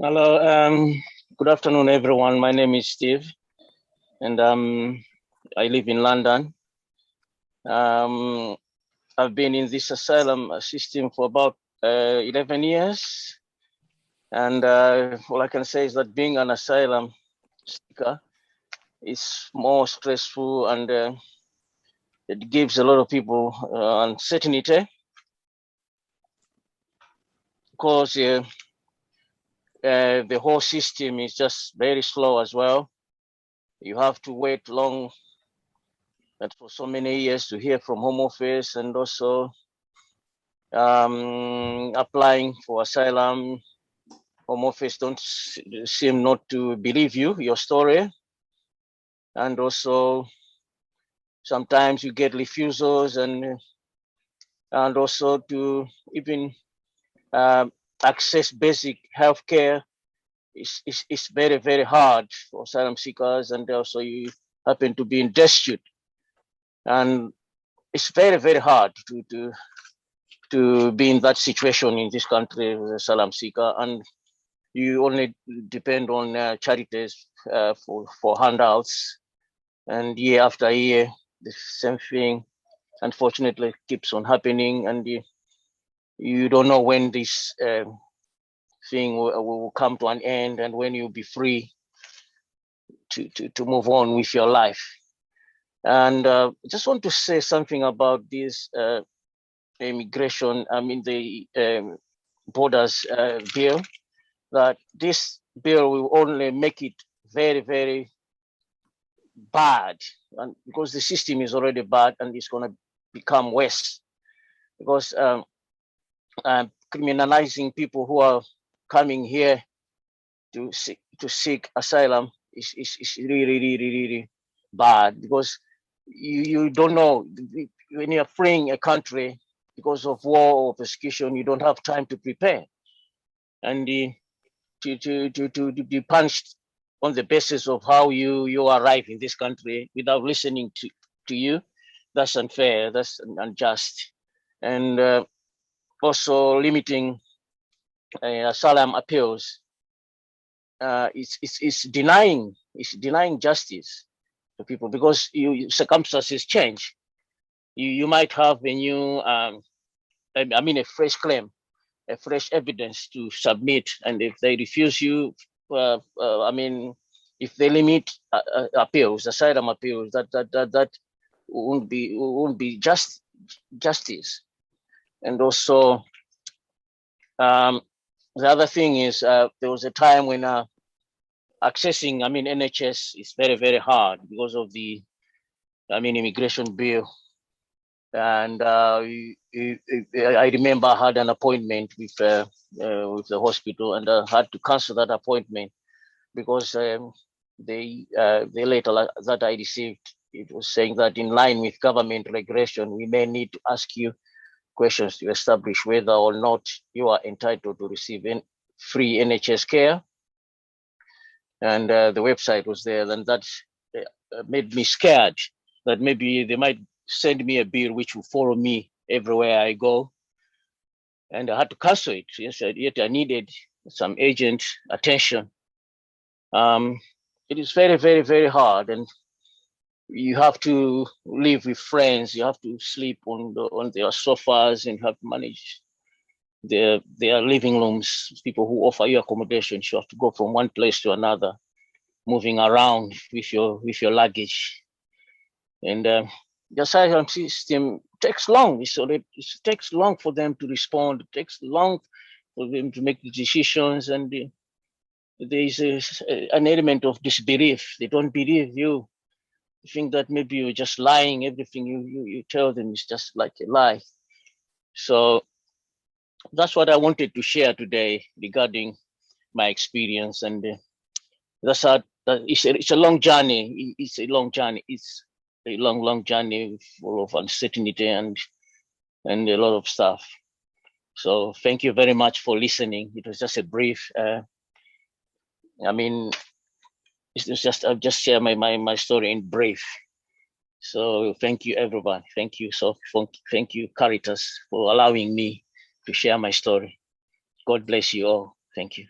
Hello, good afternoon, everyone. My name is Steve, and I live in London. Um, I've been in this asylum system for about 11 years, and all I can say is that being an asylum seeker is more stressful, and it gives a lot of people uncertainty because the whole system is just very slow as well. You have to wait long and for so many years to hear from Home Office, and also applying for asylum. Home Office don't seem not to believe your story, and also sometimes you get refusals, and also to even access basic healthcare is very hard for asylum seekers, and also you happen to be in destitute, and it's very hard to be in that situation in this country as a asylum seeker, and you only depend on charities for handouts, and year after year the same thing unfortunately keeps on happening, and you don't know when this thing will come to an end and when you'll be free to move on with your life. And I just want to say something about this immigration, the borders bill, that this bill will only make it very bad, and because the system is already bad and it's going to become worse, because criminalizing people who are coming here to seek asylum is really bad, because you don't know when you're fleeing a country because of war or persecution. You don't have time to prepare, and to be punished on the basis of how you arrive in this country without listening to you. That's unfair, that's unjust. And also limiting asylum appeals is denying justice to people, because circumstances change. You might have a new a fresh claim, a fresh evidence to submit, and if they refuse you, if they limit appeals, asylum appeals, that won't be justice. And also, the other thing is, there was a time when accessing, NHS is very hard because of the, immigration bill. And I remember I had an appointment with the hospital, and I had to cancel that appointment because the letter that I received, it was saying that in line with government regulation, we may need to ask you questions to establish whether or not you are entitled to receive free NHS care. And the website was there, and that made me scared that maybe they might send me a bill which will follow me everywhere I go. And I had to cancel it. Yes, yet I needed some agent attention. It is very hard, and you have to live with friends. You have to sleep on their sofas, and have to manage their living rooms. People who offer you accommodations. You have to go from one place to another, moving around with your luggage. And the asylum system takes long. It takes long for them to respond. It takes long for them to make the decisions, and there is an element of disbelief. They don't believe you. You think that maybe you're just lying. Everything you tell them is just like a lie. So that's what I wanted to share today regarding my experience, and that's how it's a long journey. It's a long journey. It's a long journey full of uncertainty and a lot of stuff. So thank you very much for listening. It was just a brief. It's just I'll just share my story in brief. So thank you, everyone. Thank you. Thank you, Caritas, for allowing me to share my story. God bless you all. Thank you.